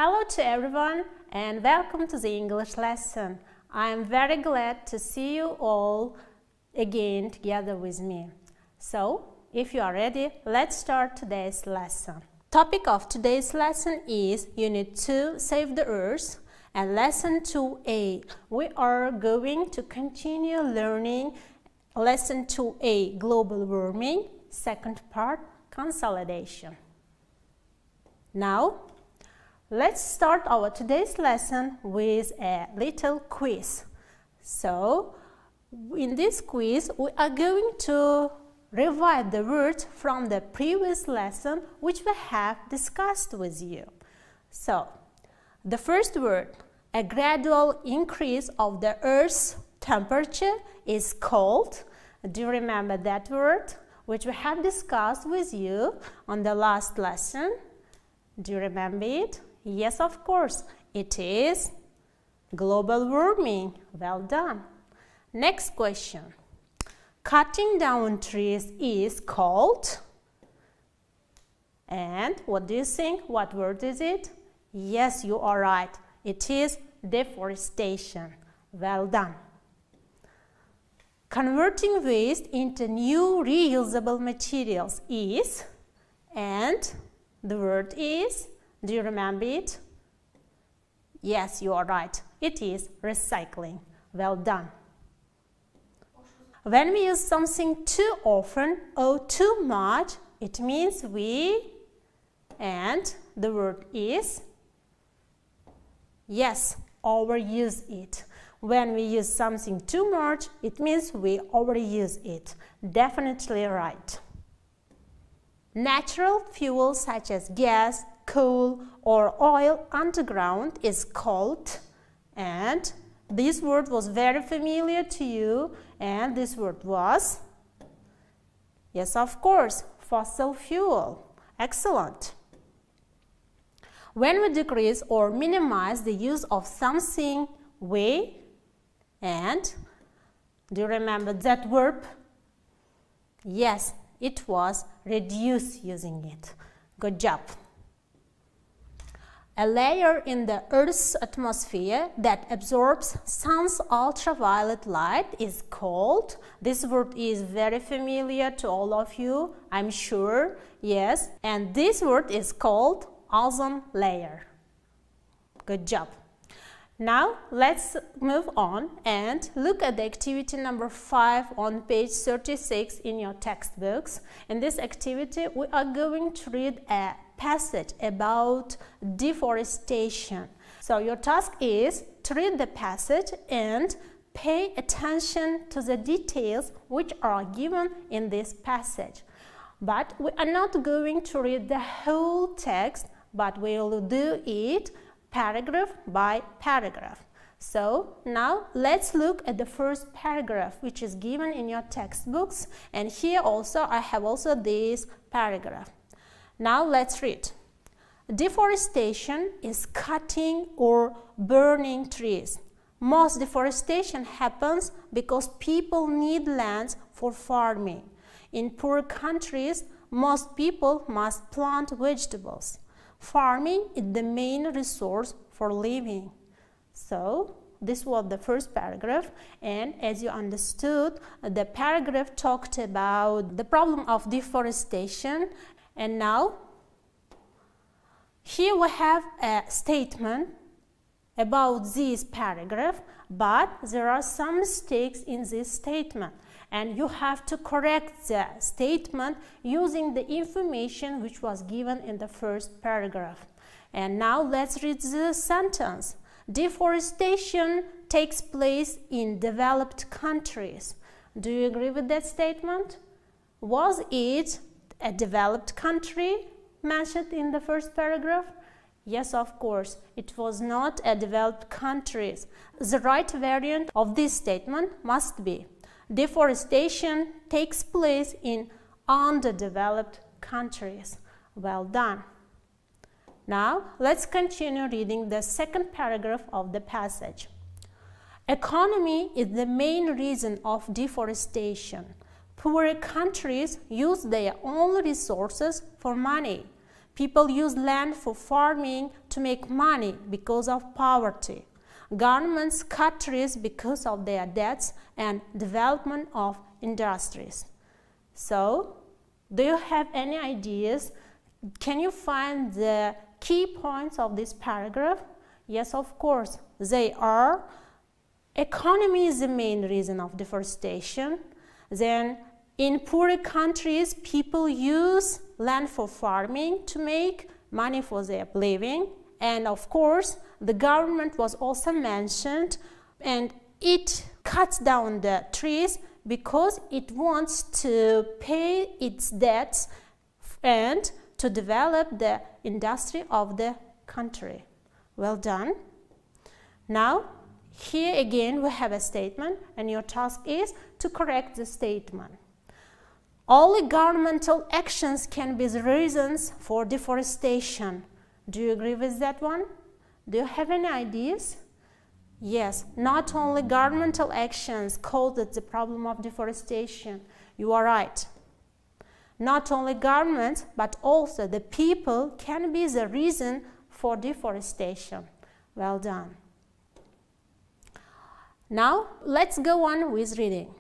Hello to everyone and welcome to the English lesson. I am very glad to see you all again together with me. So, if you are ready, let's start today's lesson. Topic of today's lesson is Unit 2, Save the Earth, and Lesson 2A. We are going to continue learning Lesson 2A, Global Warming, second part, Consolidation. Now, let's start our today's lesson with a little quiz. So, in this quiz, we are going to revive the words from the previous lesson which we have discussed with you. So, the first word, a gradual increase of the Earth's temperature is called. Do you remember that word which we have discussed with you on the last lesson? Do you remember it? Yes, of course. It is global warming. Well done. Next question. Cutting down trees is called. And what do you think? What word is it? Yes, you are right. It is deforestation. Well done. Converting waste into new reusable materials is, and the word is, do you remember it? Yes, you are right. It is recycling. Well done. When we use something too often or too much, it means we, and the word is, yes, overuse it. When we use something too much, it means we overuse it. Definitely right. Natural fuels such as gas, coal or oil underground is called, and this word was very familiar to you, and this word was, yes, of course, fossil fuel. Excellent. When we decrease or minimize the use of something, we, and do you remember that verb? Yes, it was reduce using it. Good job. A layer in the Earth's atmosphere that absorbs sun's ultraviolet light is called, this word is very familiar to all of you, I'm sure, yes, and this word is called ozone layer. Good job. Now, let's move on and look at the activity number 5 on page 36 in your textbooks. In this activity, we are going to read a passage about deforestation. So, your task is to read the passage and pay attention to the details which are given in this passage. But we are not going to read the whole text, but we will do it paragraph by paragraph. So now let's look at the first paragraph which is given in your textbooks, and here also I have also this paragraph. Now let's read. Deforestation is cutting or burning trees. Most deforestation happens because people need lands for farming. In poor countries, most people must plant vegetables. Farming is the main resource for living. So, this was the first paragraph, and as you understood, the paragraph talked about the problem of deforestation, and now here we have a statement about this paragraph, but there are some mistakes in this statement, and you have to correct the statement using the information which was given in the first paragraph. And now let's read the sentence. Deforestation takes place in developed countries. Do you agree with that statement? Was it a developed country mentioned in the first paragraph? Yes, of course, it was not a developed country. The right variant of this statement must be deforestation takes place in underdeveloped countries. Well done. Now, let's continue reading the second paragraph of the passage. Economy is the main reason of deforestation. Poorer countries use their own resources for money. People use land for farming to make money because of poverty. Governments cut trees because of their debts and development of industries. So, do you have any ideas? Can you find the key points of this paragraph? Yes, of course. They are: economy is the main reason of deforestation. Then, in poorer countries, people use land for farming to make money for their living. And of course, the government was also mentioned, and it cuts down the trees because it wants to pay its debts and to develop the industry of the country. Well done. Now, here again we have a statement, and your task is to correct the statement. Only governmental actions can be the reasons for deforestation. Do you agree with that one? Do you have any ideas? Yes, not only governmental actions caused the problem of deforestation. You are right. Not only governments, but also the people can be the reason for deforestation. Well done. Now, let's go on with reading.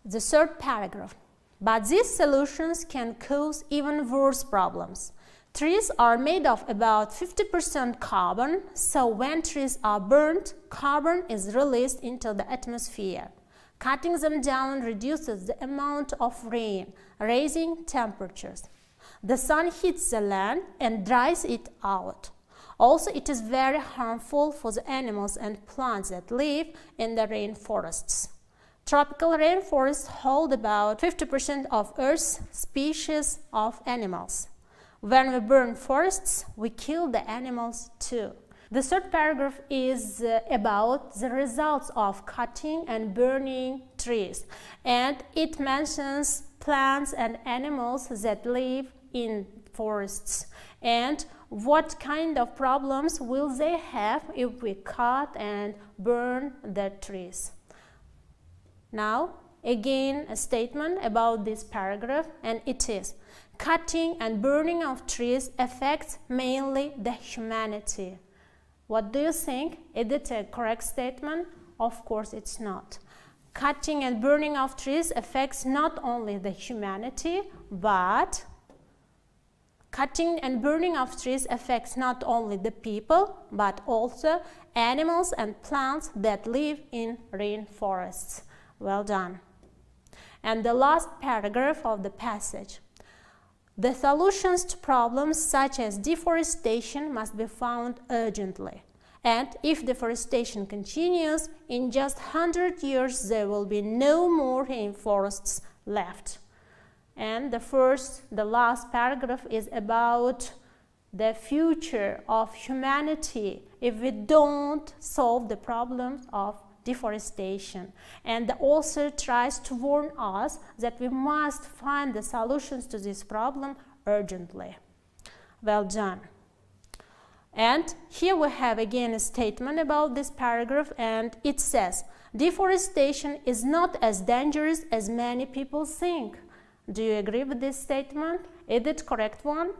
The third paragraph. But these solutions can cause even worse problems. Trees are made of about 50% carbon, so when trees are burnt, carbon is released into the atmosphere. Cutting them down reduces the amount of rain, raising temperatures. The sun heats the land and dries it out. Also, it is very harmful for the animals and plants that live in the rainforests. Tropical rainforests hold about 50% of Earth's species of animals. When we burn forests, we kill the animals too. The third paragraph is about the results of cutting and burning trees, and it mentions plants and animals that live in forests and what kind of problems will they have if we cut and burn the trees. Now, again, a statement about this paragraph, and it is: cutting and burning of trees affects mainly the humanity. What do you think? Is it a correct statement? Of course it's not. Cutting and burning of trees affects not only the humanity, but cutting and burning of trees affects not only the people, but also animals and plants that live in rainforests. Well done. And the last paragraph of the passage. The solutions to problems such as deforestation must be found urgently. And if deforestation continues, in just 100 years there will be no more rainforests left. And the last paragraph is about the future of humanity if we don't solve the problems of deforestation. And the author tries to warn us that we must find the solutions to this problem urgently. Well done. And here we have again a statement about this paragraph, and it says, deforestation is not as dangerous as many people think. Do you agree with this statement? Is it correct one?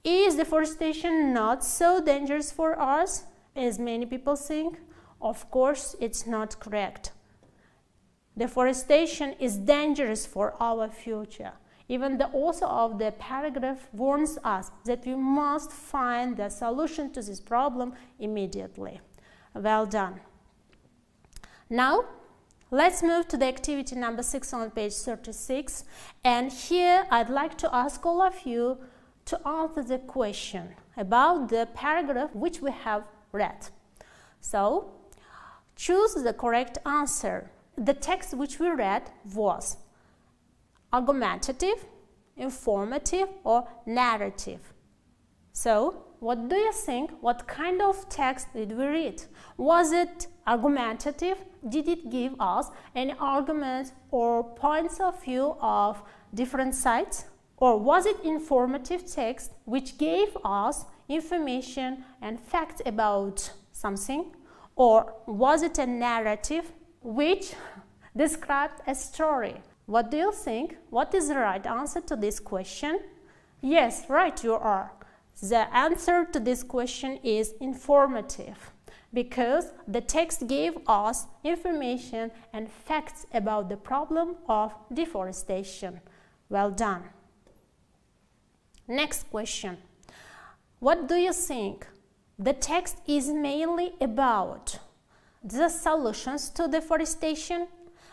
Is deforestation not so dangerous for us as many people think? Of course, it's not correct. Deforestation is dangerous for our future. Even the author of the paragraph warns us that we must find the solution to this problem immediately. Well done. Now, let's move to the activity number 6 on page 36. And here I'd like to ask all of you to answer the question about the paragraph which we have read. So, choose the correct answer. The text which we read was argumentative, informative, or narrative. So, what do you think? What kind of text did we read? Was it argumentative? Did it give us any arguments or points of view of different sides? Or was it informative text which gave us information and facts about something? Or was it a narrative which described a story? What do you think? What is the right answer to this question? Yes, right, you are. The answer to this question is informative, because the text gave us information and facts about the problem of deforestation. Well done. Next question. What do you think? The text is mainly about the solutions to deforestation,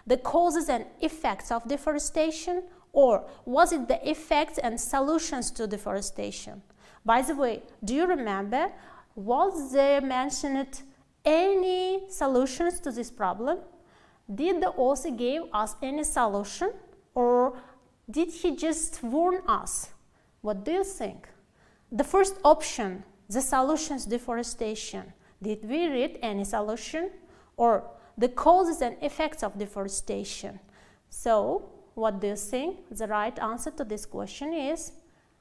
the causes and effects of deforestation, or was it the effects and solutions to deforestation? By the way, do you remember, was there mentioned any solutions to this problem? Did the author give us any solution, or did he just warn us? What do you think? The first option, the solutions to deforestation. Did we read any solution? Or the causes and effects of deforestation? So, what do you think? The right answer to this question is,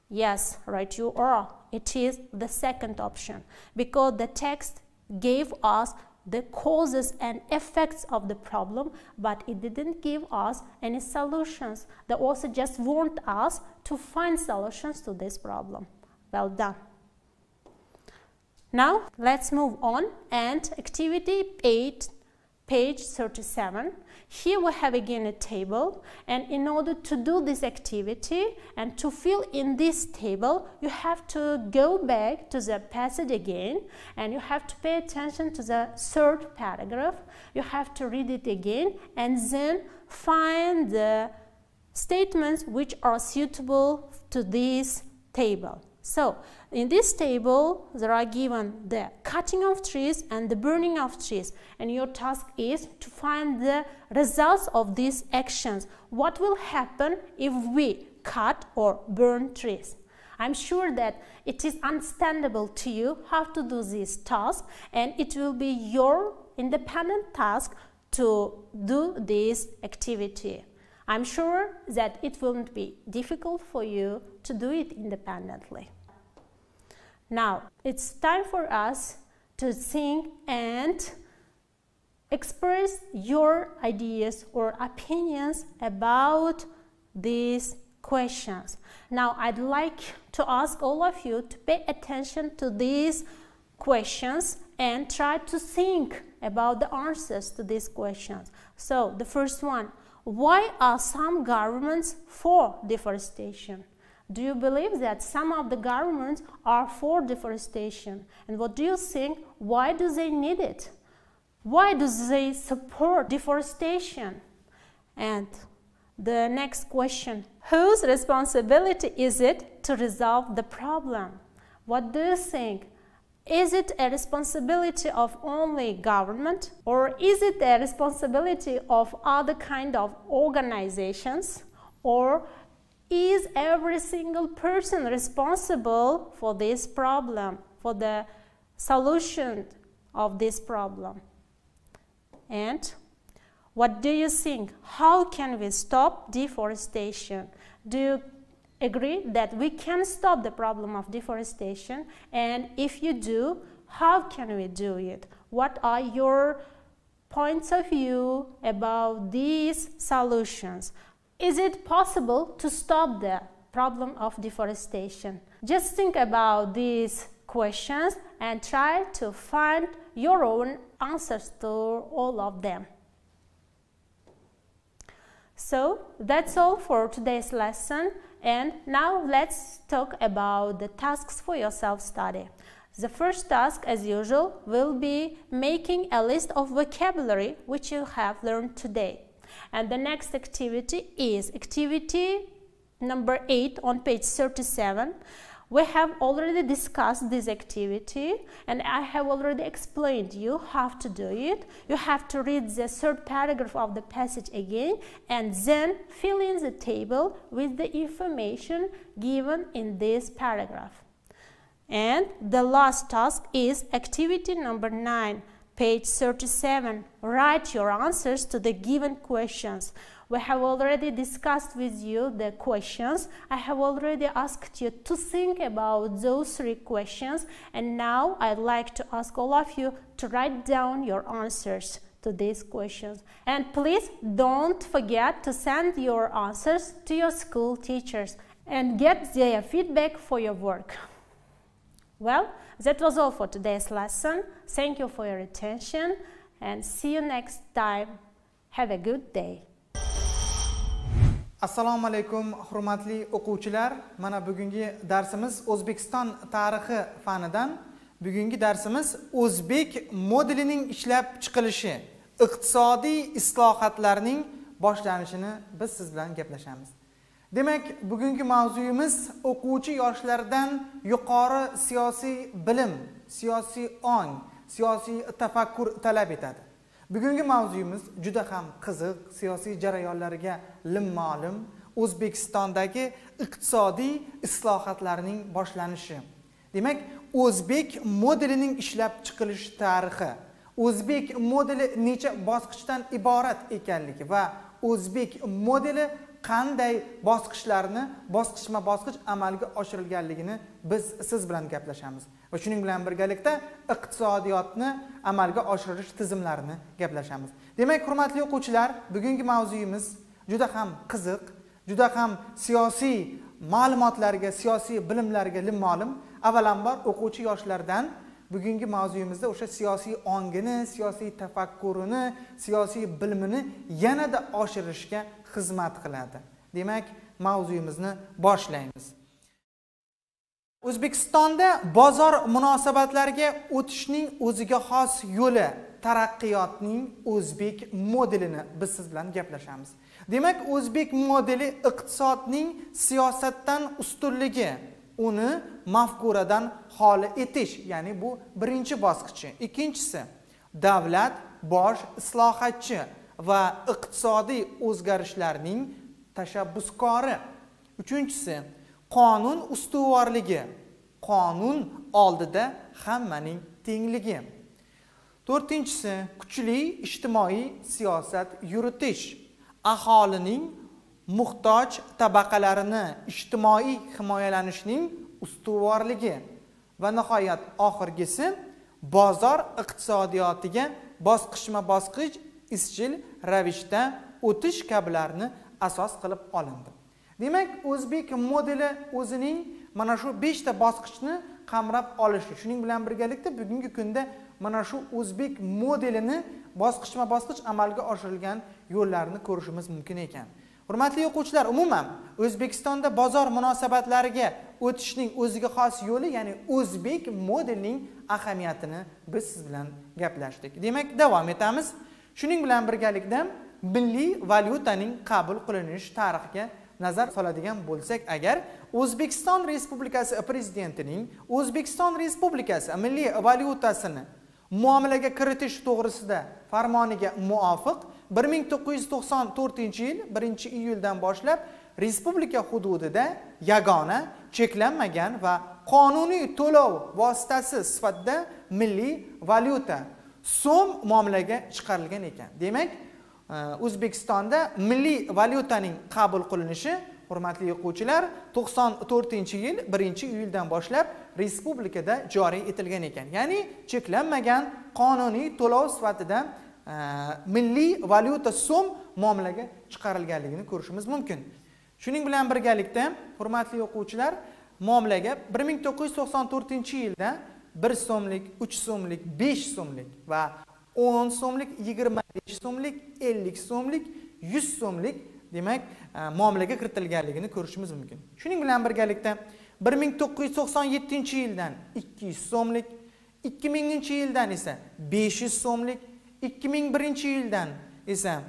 yes, right you are. It is the second option, because the text gave us the causes and effects of the problem, but it didn't give us any solutions. The author just warned us to find solutions to this problem. Well done. Now let's move on, and activity 8, page 37. Here we have again a table, and in order to do this activity and to fill in this table, you have to go back to the passage again, and you have to pay attention to the third paragraph. You have to read it again and then find the statements which are suitable to this table. So, in this table, there are given the cutting of trees and the burning of trees, and your task is to find the results of these actions. What will happen if we cut or burn trees? I'm sure that it is understandable to you how to do this task, and it will be your independent task to do this activity. I'm sure that it won't be difficult for you to do it independently. Now, it's time for us to think and express your ideas or opinions about these questions. Now, I'd like to ask all of you to pay attention to these questions and try to think about the answers to these questions. So, the first one, why are some governments for deforestation? Do you believe that some of the governments are for deforestation? And what do you think? Why do they need it? Why do they support deforestation? And the next question, whose responsibility is it to resolve the problem? What do you think? Is it a responsibility of only government, or is it a responsibility of other kind of organizations, or is every single person responsible for this problem, for the solution of this problem? And what do you think? How can we stop deforestation? Do you agree that we can stop the problem of deforestation? And if you do, how can we do it? What are your points of view about these solutions? Is it possible to stop the problem of deforestation? Just think about these questions and try to find your own answers to all of them. So that's all for today's lesson, and now let's talk about the tasks for your self-study. The first task, as usual, will be making a list of vocabulary which you have learned today. And the next activity is activity number 8 on page 37. We have already discussed this activity, and I have already explained you how to do it. You have to read the third paragraph of the passage again and then fill in the table with the information given in this paragraph. And the last task is activity number 9, page 37. Write your answers to the given questions. We have already discussed with you the questions. I have already asked you to think about those 3 questions, and now I'd like to ask all of you to write down your answers to these questions. And please don't forget to send your answers to your school teachers and get their feedback for your work. Well, that was all for today's lesson. Thank you for your attention and see you next time. Have a good day. Assalomu alaykum, hurmatli o'quvchilar. Mana bugungi darsimiz O'zbekiston tarixi fanidan. Bugungi darsimiz o'zbek modelining ishlab chiqilishi, iqtisodiy islohotlarning boshlanishini biz siz bilan gaplashamiz. Demak, bugungi mavzuyimiz o'quvchi yoshlardan yuqori siyosiy bilim, siyosiy ong, siyosiy tafakkur talab etadi. Bugungi mavzuyimiz juda ham qiziq, siyosiy jarayonlarga lim-ma'lum, O'zbekistondagi iqtisodiy islohotlarning boshlanishi. Demak, o'zbek modelining ishlab chiqilish tarixi, o'zbek modeli necha bosqichdan iborat ekanligi va o'zbek modeli qanday bosqichlarni bosqichma-bosqich amalga oshirilganligini biz siz bilan gaplashamiz. Va shuning bilan birgalikda iqtisodiyotni amalga oshirish tizimlarini gaplashamiz. Demak, hurmatli o'quvchilar, bugungi mavzuyimiz juda ham qiziq, juda ham siyosiy ma'lumotlarga, siyosiy bilimlarga lim-ma'lum. Avvalambor o'quvchi yoshlardan bugungi mavzuyimizda o'sha siyosiy ongini, siyosiy tafakkurini, siyosiy bilimini yanada oshirishga xizmat qiladi. Demak, mavzuyimizni boshlaymiz. O'zbekistonda bozor munosabatlariga o'tishning o'ziga xos yo'li, taraqqiyotning o'zbek modelini biz siz bilan gaplashamiz. Demak, o'zbek modeli iqtisodning siyosatdan ustunligi, uni mafkuradan xoli etish, ya'ni bu birinchi bosqichi. Ikkinchisi, davlat bosh islohotchi va iqtisodiy o'zgarishlarning tashabbuskori. Uchinchisi, qonun ustuvorligi, qonun oldida hammaning tengligi. To'rtinchisi, kuchli ijtimoiy siyosat yuritish, aholining muhtoj tabaqalarini ijtimoiy himoyalanishning ustuvorligi va nihoyat oxirgisi, bozor iqtisodiyotiga bosqichma-bosqich izchil ravishda o'tish kabilarni asos qilib olindi. Demak, o'zbek modeli o'zining mana shu 5 ta bosqichni qamrab olishi. Shuning bilan birgalikda bugungi kunda mana shu o'zbek modelini bosqichma-bosqich amalga oshirilgan yo'llarini ko'rishimiz mumkin ekan. Hurmatli o'quvchilar, umuman O'zbekistonda bozor munosabatlariga o'tishning o'ziga xos yo'li, ya'ni o'zbek modelining ahamiyatini biz siz bilan gaplashdik. Demak, davom etamiz. Shuning bilan birgalikda milliy valyutaning qabul qilinish tarixiga nazar soladigan bo'lsak agar, O'zbekiston Respublikasi prezidentining O'zbekiston Respublikasi milliy valyutasini muomalaga kiritish to'g'risida farmoniga muvofiq 1994-yil 1-iyuldan boshlab respublika hududida yagona, cheklanmagan va qonuniy to'lov vositasi sifatida milliy valyuta so'm muomalaga chiqarilgan ekan. Demak, O'zbekistonda milliy valyutaning qabul qilinishi, hurmatli o'quvchilar, 94-yil 1-iyuldan boshlab respublikada joriy etilgan ekan. Ya'ni cheklanmagan qonuniy to'lov sifatida milliy valyuta so'm muomalaga chiqarilganligini ko'rishimiz mumkin. Shuning bilan birgalikda, hurmatli o'quvchilar, muomalaga 1994-yilda 1 so'mlik, 3 so'mlik, 5 so'mlik va 10 so'mlik, 25 so'mlik, 50 so'mlik, 100 so'mlik demak muomalaga kiritilganligini ko'rishimiz mumkin. Shuning bilan birgalikda 1997-yildan 200 so'mlik, 2000-yildan esa 500 so'mlik, 2001-yildan esa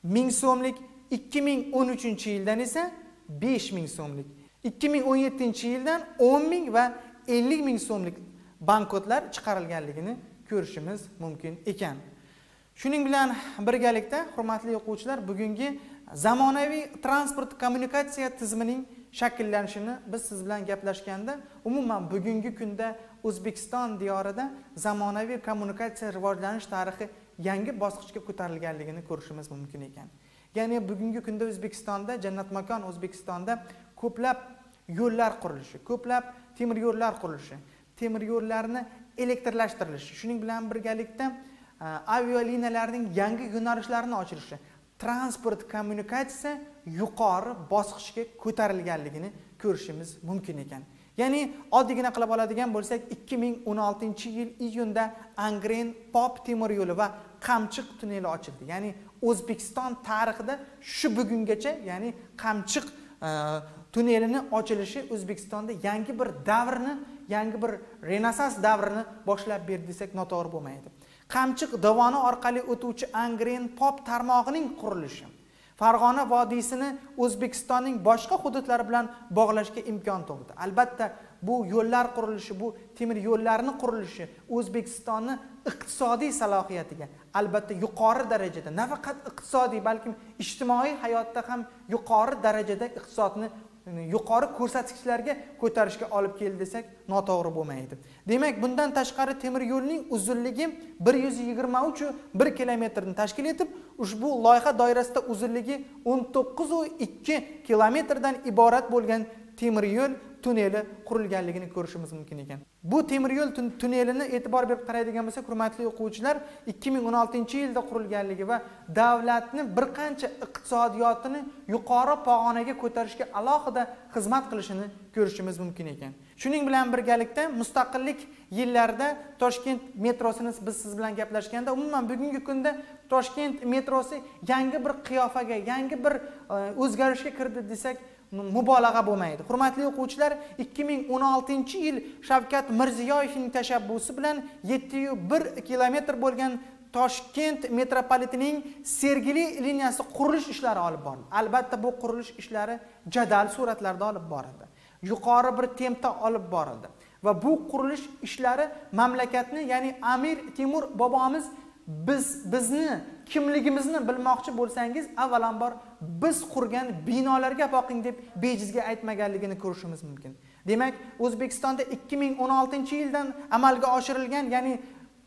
1000 so'mlik, 2013-yildan esa 5000 so'mlik, 2017-yildan 10.000 va 50.000 so'mlik banknotlar chiqarilganligini ko'rishimiz mumkin ekan. Shuning bilan birgalikda, hurmatli o'quvchilar, bugungi zamonaviy transport kommunikatsiya tizimining shakllanishini biz siz bilan gaplashganda, umuman bugungi kunda O'zbekiston diyorida zamonaviy kommunikatsiya rivojlanish tarixi yangi bosqichga ko'tarilganligini ko'rishimiz mumkin ekan. Ya'ni bugungi kunda O'zbekistonda, jannatmakon O'zbekistonda ko'plab yo'llar qurilishi, ko'plab temir yo'llar qurilishi, temir yo'llarni elektrlashtirilishi, shuning bilan birgalikda avialiniyalarning yangi yo'nalishlarini ochilishi, transport kommunikatsiya yuqori bosqichga ko'tarilganligini ko'rishimiz mumkin ekan. Ya'ni oddiygina qilib oladigan bo'lsak, 2016-yil iyunda Angren Pop temir yo'li va Qamchiq tunneli ochildi. Ya'ni O'zbekiston tarixida shu bugungacha, ya'ni Qamchiq tunnelining ochilishi O'zbekistonda yangi bir davrni, yangi bir renessans davrini boshlab berdi desak noto'g'ri bo'lmaydi. Qamchiq dovoni orqali o'tuvchi Angren Pop tarmog'ining qurilishi Farg'ona vodiysini O'zbekistonning boshqa hududlari bilan bog'lashga imkon tug'di. Albatta, bu yo'llar qurilishi, bu temir yo'llarning qurilishi O'zbekistonning iqtisodiy salohiyatiga albatta yuqori darajada, nafaqat iqtisodiy, balki ijtimoiy hayotda ham yuqori darajada iqtisodni yuqori ko'rsatkichlarga ko'tarishga olib keldi desak noto'g'ri bo'lmaydi. Demak, bundan tashqari temir yo'lning uzunligi 123,1 kilometrni tashkil etib, ushbu loyiha doirasida uzunligi 19,2 kilometrdan iborat bo'lgan temir yo'l tunneli qurilganligini ko'rishimiz mumkin ekan. Bu temir yo'l tunnelini e'tibor berib qaraydigan bo'lsak, hurmatli o'quvchilar, 2016-yilda qurilganligi va davlatni bir qancha iqtisodiyotini yuqori pog'onaga ko'tarishga alohida xizmat qilishini ko'rishimiz mumkin ekan. Shuning bilan birgalikda mustaqillik yillarida Toshkent metrosini biz siz bilan gaplashganda, umuman bugungi kunda Toshkent metrosi yangi bir qiyofaga, yangi bir o'zgarishga kirdi desak mubolag'a bo'lmaydi. Hurmatli o'quvchilar, 2016-yil Shavkat Mirziyoyevning tashabbusi bilan 7,1 kilometr bo'lgan Toshkent metropolitenining Sergeli liniyasi qurilish ishlari olib borildi. Albatta, bu qurilish ishlari jadal suratlarda olib borildi. Yuqori bir tempda olib borildi va bu qurilish ishlari mamlakatni, ya'ni Amir Temur bobomiz bizni kimligimizni bilmoqchi bo'lsangiz, avvalambor biz qurgan binolarga boqing deb bejizga aytmaganligini ko'rishimiz mumkin. Demak, O'zbekistonda 2016-yildan amalga oshirilgan, ya'ni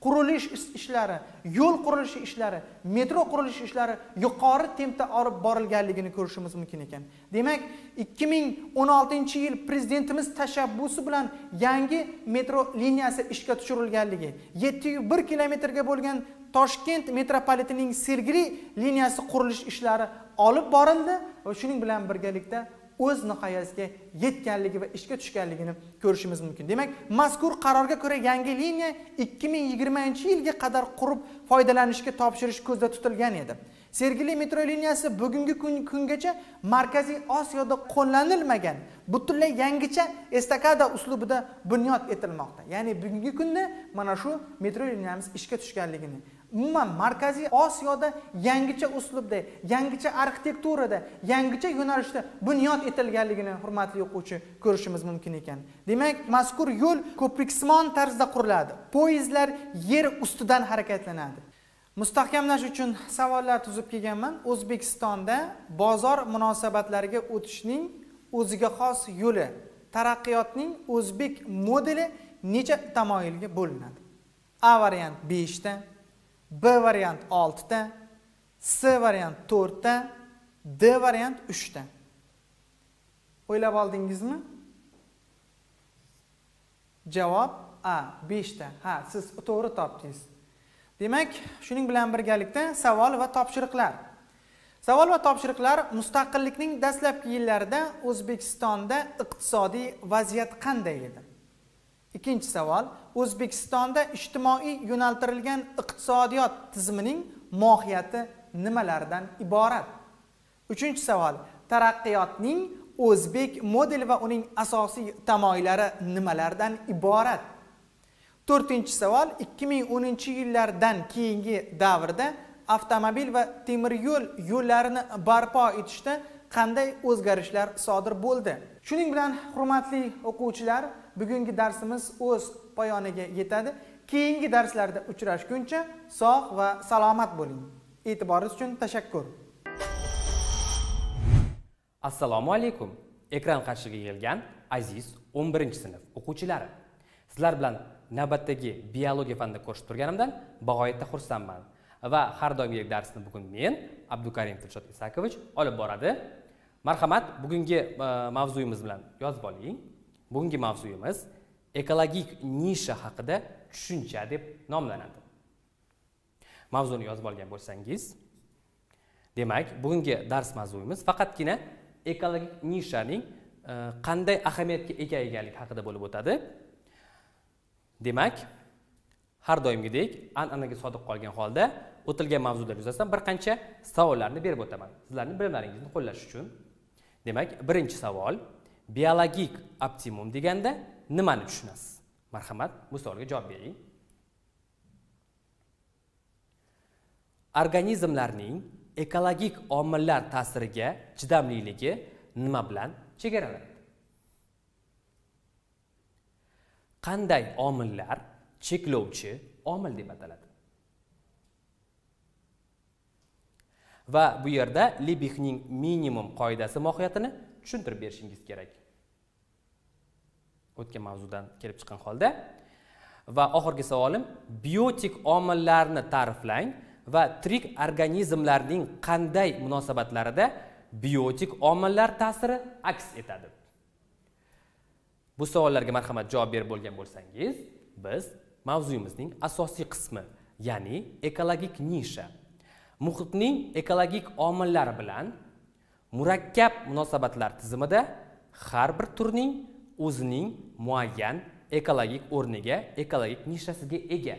qurilish ishlari, yo'l qurilishi ishlari, metro qurilishi ishlari yuqori tempda olib borilganligini ko'rishimiz mumkin ekan. Demak, 2016-yil prezidentimiz tashabbusi bilan yangi metro liniyasi ishga tushirilganligi, 7,1 kilometrga bo'lgan Toshkent metropolitenining Sergeli liniyasi qurilish ishlari olib borildi va shuning bilan birgalikda o'z nihoyasiga yetganligi va ishga tushganligini ko'rishimiz mumkin. Demak, mazkur qarorga ko'ra yangi liniya 2020-yilga qadar qurib foydalanishga topshirish ko'zda tutilgan edi. Sergeli metro liniyasi bugungi kungacha Markaziy Osiyoda qo'llanilmagan, butunlay yangicha estakada uslubida bunyod etilmoqda. Ya'ni bugungi kunda mana shu metro liniyamiz ishga tushganligini, umuman Markaziy Osiyoda yangicha uslubda, yangicha arxitekturada, yangicha yo'nalishda bunyod etilganligini hurmatli o'quvchi ko'rishimiz mumkin ekan. Demak, mazkur yo'l ko'priksimon tarzda quriladi. Poyezdlar yer ustidan harakatlanadi. Mustahkamlash uchun savollar tuzib kelganman. O'zbekistonda bozor munosabatlariga o'tishning o'ziga xos yo'li, taraqqiyotning o'zbek modeli necha tamoyilga bo'linadi? A variant 5 ta, B variant 6 ta, C variant 4 ta, D variant 3 ta. O'ylab oldingizmi? Javob A 5 ta. Ha, siz to'g'ri topdingiz. Demak, shuning bilan birgalikda savol va topshiriqlar. Savol va topshiriqlar: mustaqillikning dastlabki yillarida O'zbekistonda iqtisodiy vaziyat qanday edi? Ikkinchi savol: O'zbekistonda ijtimoiy yo'naltirilgan iqtisodiyot tizimining mohiyati nimalardan iborat? Uchinchi savol: taraqqiyotning o'zbek modeli va uning asosiy tamoyillari nimalardan iborat? To'rtinchi savol: 2010-yillardan keyingi davrda avtomobil va temir yo'l yo'llarini barpo etishda qanday o'zgarishlar sodir bo'ldi? Shuning bilan hurmatli o'quvchilar, bugungi darsimiz o'z poyoniga yetadi. Keyingi darslarda uchrashguncha sog' va salomat bo'ling. E'tiboringiz uchun tashakkur. Assalomu alaykum. Ekran qarshiga kelgan aziz 11-sinf o'quvchilari. Sizlar bilan navbatdagi biologiya fanida ko'rishib turganimdan bag'oyatda xursandman. Va har doimgidek darsni bugun men, Abdukarim Tilshod Isakovich olib boradi. Marhamat, bugungi mavzuyimiz bilan yozib oling. Bugungi mavzuyimiz ekologik nisha haqida tushuncha deb nomlanadi. Mavzuni yozib olgan bo'lsangiz, demak, bugungi dars mavzuyimiz faqatgina ekologik nishaning qanday ahamiyatga ega ekanligi haqida bo'lib o'tadi. Demak, har doimgidek an'anaga sodiq qolgan holda o'tilgan mavzular yuzasidan bir qancha savollarni berib o'taman, sizlarning bilimlaringizni qo'llash uchun. Demak, birinchi savol: biologik optimum deganda nimani tushunasiz? Marhamat, bu savolga javob bering. Organizmlarning ekologik omillar ta'siriga chidamliligi nima bilan chegaralanadi? Qanday omillar cheklovchi omil deb ataladi? Va bu yerda Libixning minimum qoidasi mohiyatini tushuntirib berishingiz kerak. O'tgan mavzudan kelib chiqqan holda. Va oxirgi savolim: biotik omillarni ta'riflang va tirik organizmlarning qanday munosabatlarida biotik omillar ta'siri aks etadi? Bu savollarga marhamat javob berib bo'lgan bo'lsangiz, biz mavzuyimizning asosiy qismi, ya'ni ekologik nisha, muhitning ekologik omillari bilan murakkab munosabatlar tizimida har bir turning o'zining muayyan ekologik o'rniga, ekologik nishasiga ega.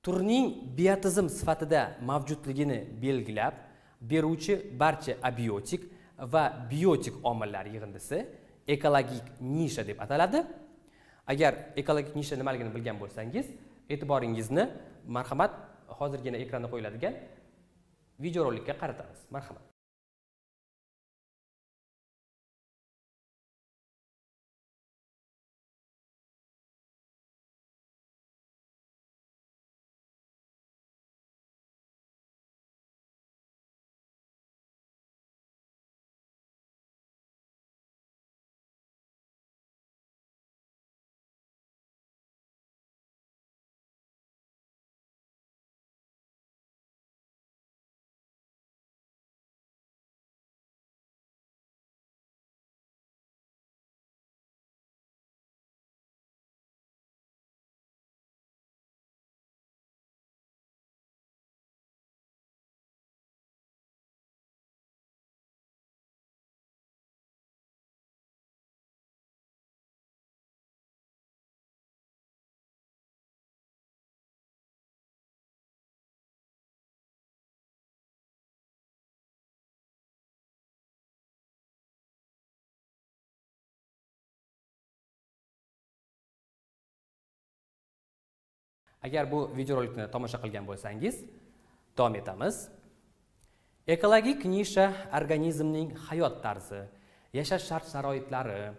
Turning biotizm sifatida mavjudligini belgilab beruvchi barcha abiotik va biotik omillar yig'indisi ekologik nisha deb ataladi. Agar ekologik nisha nimaligini bilgan bo'lsangiz, e'tiboringizni marhamat hozirgina ekranda qo'yiladigan videorolikka qaratamiz. Marhamat. Agar bu videorolikni tomosha qilgan bo'lsangiz, davom etamiz. Ekologik nisha organizmning hayot tarzi, yashash shart-sharoitlari,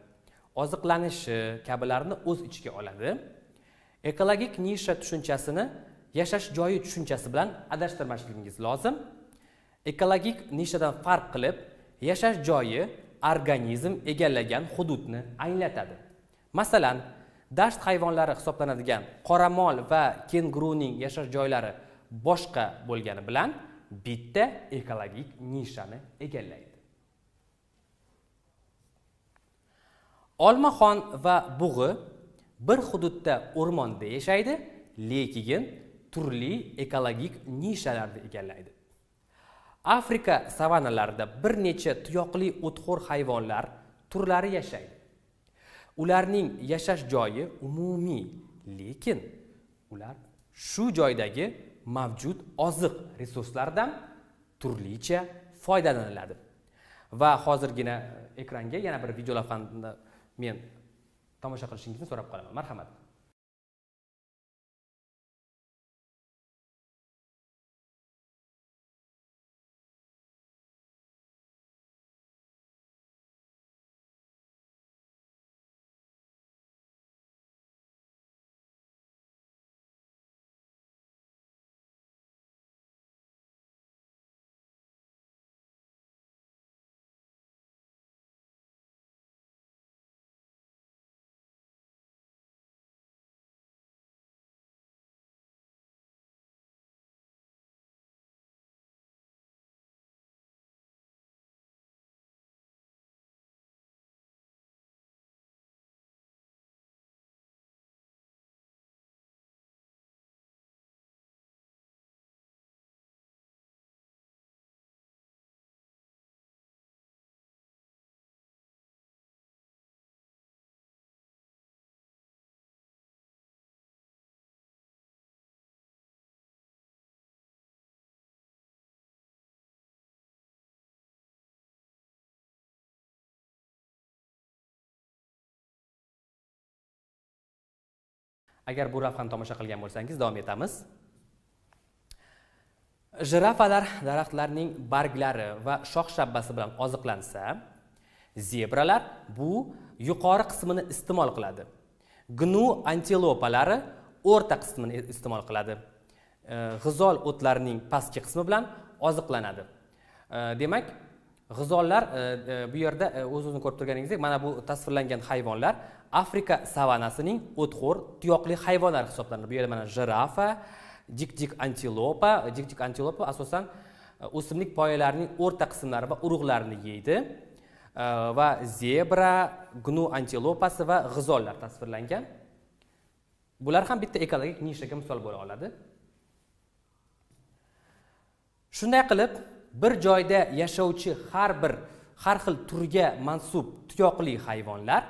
oziqlanishi kabilarni o'z ichiga oladi. Ekologik nisha tushunchasini yashash joyi tushunchasi bilan adashtirmasligingiz lozim. Ekologik nishadan farq qilib, yashash joyi organizm egallagan hududni anglatadi. Masalan, dasht hayvonlari hisoblanadigan qoramol va kenguruning yashash joylari boshqa bo'lgani bilan bitta ekologik nishani egallaydi. Olmaxon va bug'i bir hududda o'rmonda yashaydi, lekin turli ekologik nishalarni egallaydi. Afrika savanalarida bir necha tuyoqli o'txo'r hayvonlar turlari yashaydi. Ularning yashash joyi umumiy, lekin ular shu joydagi mavjud oziq resurslardan turlicha foydalaniladi. Va hozirgina ekranga yana bir video lavhani men tomosha qilishingizni so'rab qolaman. Marhamat. Agar bu lavhani tomosha qilgan bo'lsangiz, davom etamiz. Jirafalar daraxtlarning barglari va shox-shabbasi bilan oziqlansa, zebralar bu yuqori qismini iste'mol qiladi. Gnu antilopalari o'rta qismini iste'mol qiladi. G'izol o'tlarining pastki qismi bilan oziqlanadi. Demak, g'izollar bu yerda o'z-o'zini ko'rib turganingizdek, mana bu tasvirlangan hayvonlar Afrika savanasining o'txo'r tuyoqli hayvonlari hisoblanadi. Bu yerda mana jirafa, dik antilopa asosan o'simlik poyalarining o'rta qismlari va urug'larini yeydi. Va zebra, gnu antilopasi va g'izollar tasvirlangan. Bular ham bitta ekologik nishaga misol bo'la oladi. Shunday qilib, bir joyda yashovchi har xil turga mansub tuyoqli hayvonlar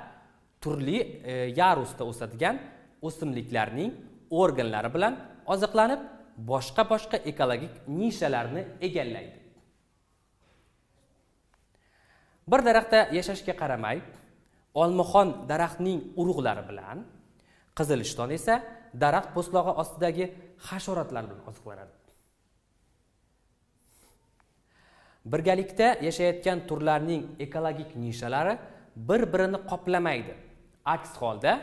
turli yarusda o'sadigan o'simliklarning organlari bilan oziqlanib, boshqa ekologik nishalarni egallaydi. Bir daraxtda yashashga qaramay, olmaxon daraxtning urug'lari bilan, qizilishton esa daraxt po'stlog'i ostidagi hasharotlar bilan oziqlanadi. Birgalikda yashayotgan turlarning ekologik nishalari bir-birini qoplamaydi. Aks holda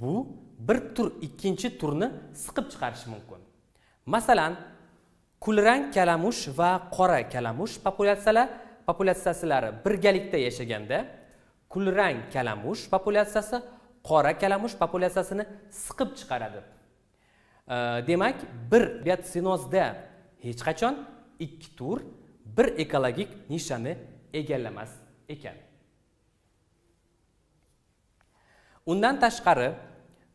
bu bir tur ikkinchi turni siqib chiqarishi mumkin. Masalan, kulrang kalamush va qora kalamush populyatsiyalari birgalikda yashaganda, kulrang kalamush populyatsiyasi qora kalamush populyatsiyasini siqib chiqaradi. Demak, bir biotsinozda hech qachon ikki tur bir ekologik nishani egallamas ekan. Undan tashqari,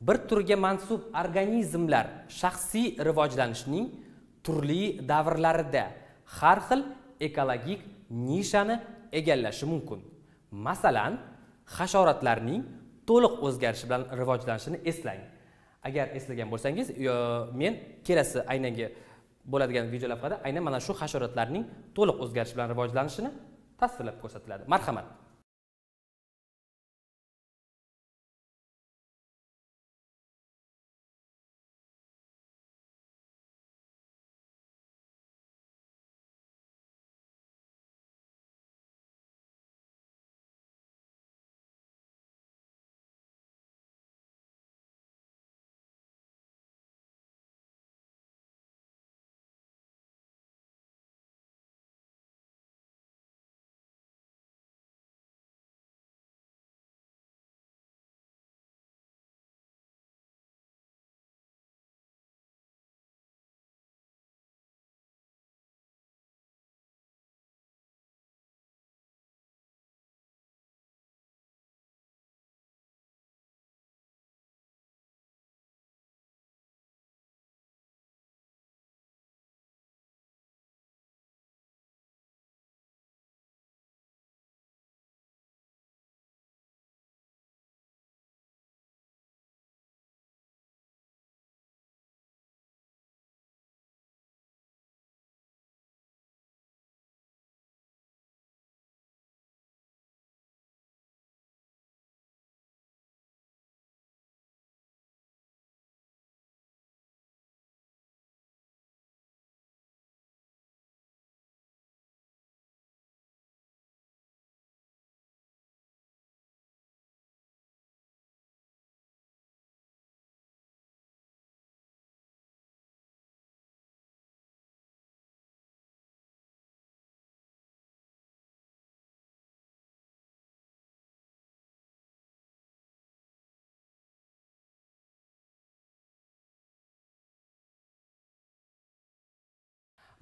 bir turga mansub organizmlar shaxsiy rivojlanishning turli davrlarida har xil ekologik nishani egallashi mumkin. Masalan, hasharotlarning to'liq o'zgarishi bilan rivojlanishini eslang. Agar eslagan bo'lsangiz, men kelasi aynanga bo'ladigan video lavhada aynan mana shu hasharotlarning to'liq o'zgarishi bilan rivojlanishini tasvirlab ko'rsatiladi. Marhamat.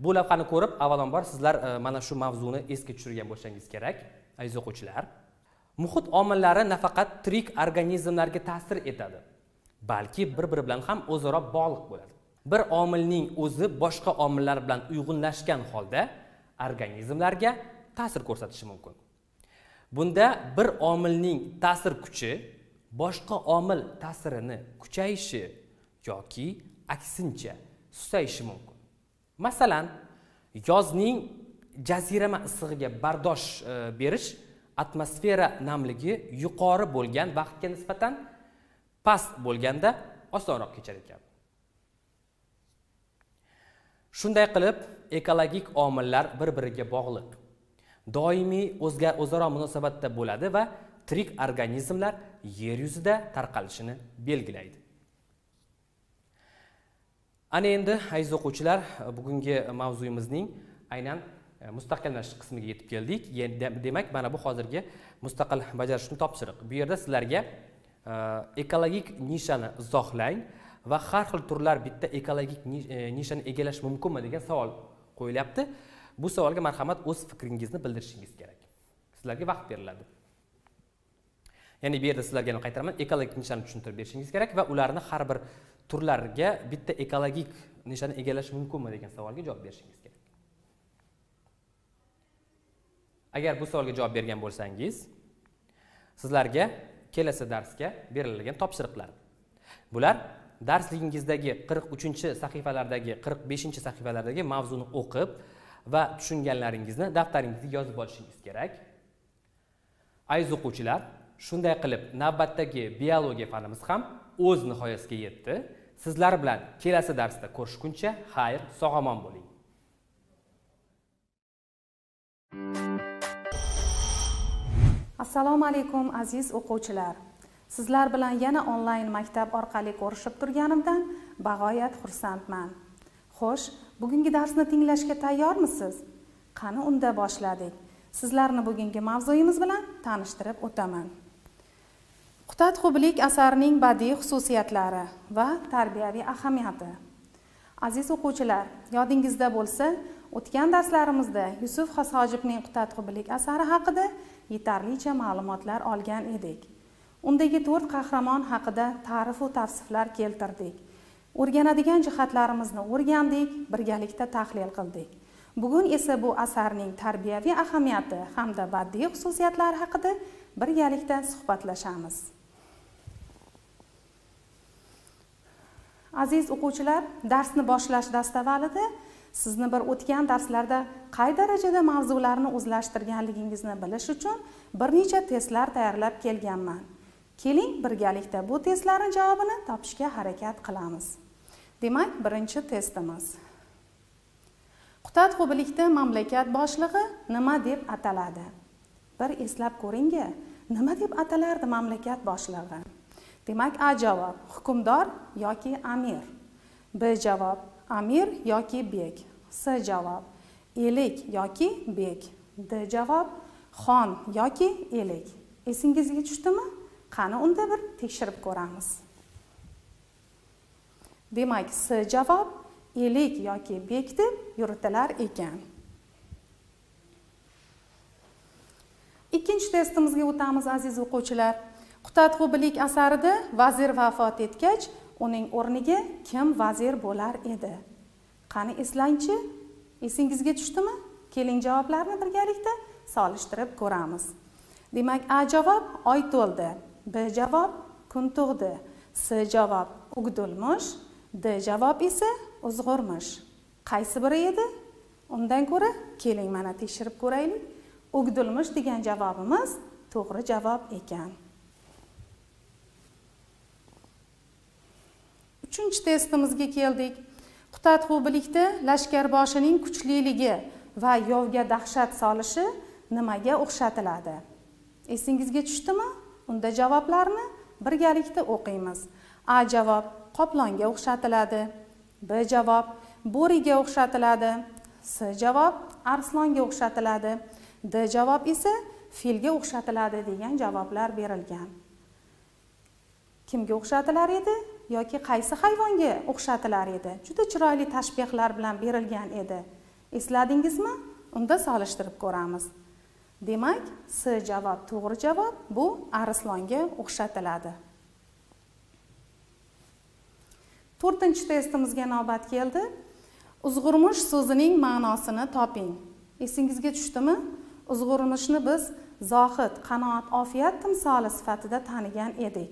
Bu lavhani ko'rib, avvalambor sizlar mana shu mavzuni esga tushirgan bo'lsangiz kerak, aziz o'quvchilar. Muhit omillari nafaqat tirik organizmlarga ta'sir etadi, balki bir-biri bilan ham o'zaro bog'liq bo'ladi. Bir omilning o'zi boshqa omillar bilan uyg'unlashgan holda organizmlarga ta'sir ko'rsatishi mumkin. Bunda bir omilning ta'sir kuchi boshqa omil ta'sirini kuchayishi yoki aksincha susayishi mumkin. Masalan, yozning jazirama issig'iga bardosh berish atmosfera namligi yuqori bo'lgan vaqtga nisbatan past bo'lganda osonroq kechar ekan. Shunday qilib, ekologik omillar bir-biriga bog'liq, doimiy o'zaro munosabatda bo'ladi va tirik organizmlar yer yuzida tarqalishini belgilaydi. Ana endi aziz o'quvchilar, bugungi mavzuyimizning aynan mustahkamlash qismiga yetib keldik. Demak, mana bu hozirgi mustaqil bajarishni topshiriq. Bu yerda sizlarga ekologik nishani izohlang va har xil turlar bitta ekologik nishani egallash mumkinmi degan savol qo'yilyapti. Bu savolga marhamat o'z fikringizni bildirishingiz kerak. Sizlarga vaqt beriladi. Ya'ni bu yerda sizlarga qaytaraman, ekologik nishani tushuntirib berishingiz kerak va ularni har bir turlarga bitta ekologik nishani egallash mumkinmi degan savolga javob berishingiz kerak. Agar bu savolga javob bergan bo'lsangiz, sizlarga kelasi darsga berilgan topshiriqlar. Bular darsligingizdagi 43-sahifalardagi, 45-sahifalardagi mavzuni o'qib va tushunganlaringizni daftaringizga yozib olishingiz kerak. Aziz o'quvchilar, shunday qilib navbatdagi biologiya fanimiz ham o'z nihoyasiga yetdi. Sizlar bilan kelasi darsda ko'rishguncha xayr, sog'-omon bo'ling. Assalomu alaykum aziz o'quvchilar. Sizlar bilan yana onlayn maktab orqali ko'rishib turganimdan bag'oyat xursandman. Xo'sh, bugungi darsni tinglashga tayyormisiz? Qani unda boshladik. Sizlarni bugungi mavzuyimiz bilan tanishtirib o'taman. Qutatxublik asarining badiiy xususiyatlari va tarbiyaviy ahamiyati. Aziz o'quvchilar, yodingizda bo'lsa, o'tgan darslarimizda Yusuf Xosojibning Qutatxublik asari haqida yetarlicha ma'lumotlar olgan edik. Undagi 4 qahramon haqida ta'rif va tavsiflar keltirdik. O'rganadigan jihatlarimizni o'rgandik, birgalikda tahlil qildik. Bugun esa bu asarning tarbiyaviy ahamiyati hamda badiiy xususiyatlari haqida birgalikda suhbatlashamiz. Aziz o'quvchilar, darsni boshlash dastavvalida sizni bir o'tgan darslarda qay darajada mavzularni o'zlashtirganligingizni bilish uchun bir necha testlar tayyorlab kelganman. Keling birgalikda bu testlarning javobini topishga harakat qilamiz. Demak, birinchi testimiz. Qutatxublikda mamlakat boshlig'i nima deb ataladi? Bir eslab ko'ring-a, nima deb atalardi mamlakat boshlig'i? Demak, A javob hukmdor yoki amir. B javob amir yoki bek. C javob elik yoki bek. D javob xon yoki elik. Esingizga tushdimi? Qani unda bir tekshirib ko'ramiz. Demak, C javob elik yoki bek deb yuritilar ekan. Ikkinchi testimizga o'tamiz aziz o'quvchilar. Qutatxublik asarida vazir vafot etgach, uning o'rniga kim vazir bo'lar edi? Qani eslangchi? Esingizga tushdimi? Keling javoblarni birgalikda solishtirib ko'ramiz. Demak, A javob oy to'ldi, B javob kun tug'di, C javob ugdulmish, D javob esa uzg'urmish. Qaysi biri edi? Undan ko'ra keling mana tekshirib ko'raylik. Ugdulmish degan javobimiz to'g'ri javob ekan. Uchinchi testimizga keldik. Qutatxublikda lashkarboshining kuchliligi va yovga dahshat solishi nimaga o'xshatiladi? Esingizga tushdimi? Unda javoblarni birgalikda o'qiymiz. A javob qoplonga o'xshatiladi, B javob bo'riga o'xshatiladi, C javob arslonga o'xshatiladi, D javob esa filga o'xshatiladi degan javoblar berilgan. Kimga o'xshatilar edi yoki qaysi hayvonga o'xshatilar edi? Juda chiroyli tashbihlar bilan berilgan edi. Esladingizmi? Unda solishtirib ko'ramiz. Demak, S javob to'g'ri javob, bu arslonga o'xshatiladi. 4-chi testimizga navbat keldi. Uzg'urmush so'zining ma'nosini toping. Esingizga tushdimi? Uzg'urmushni biz zohid, qanoat, ofiyat timsoli sifatida tanigan edik.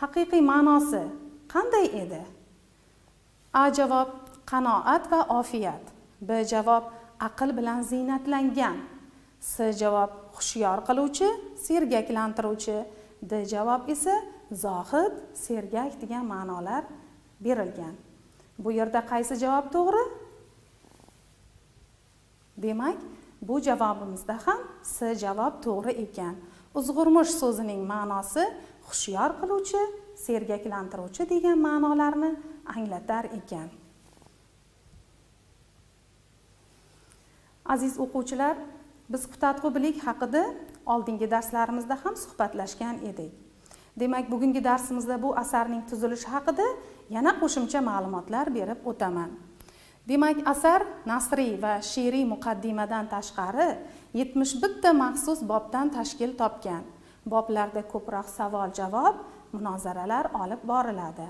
Haqiqiy ma'nosi qanday edi? A javob qanoat va ofiyat. B javob aql bilan ziynatlangan. S javob xushyor qiluvchi, sergaklantiruvchi. D javob esa zohid, sergak degan ma'nolar berilgan. Bu yerda qaysi javob to'g'ri? Demak, bu javobimizda ham S javob to'g'ri ekan. Uzg'urmush so'zining ma'nosi xushyor qiluvchi, sergaklantiruvchi degan ma'nolarni anglatar ekan. Aziz o'quvchilar, biz qutatqubilik haqida oldingi darslarimizda ham suhbatlashgan edik. Demak, bugungi darsimizda bu asarning tuzilishi haqida yana qo'shimcha ma'lumotlar berib o'taman. Demak, asar nasriy va she'riy muqaddimadan tashqari 71 ta maxsus bobdan tashkil topgan. Boblarda ko'proq savol-javob, munozaralar olib boriladi.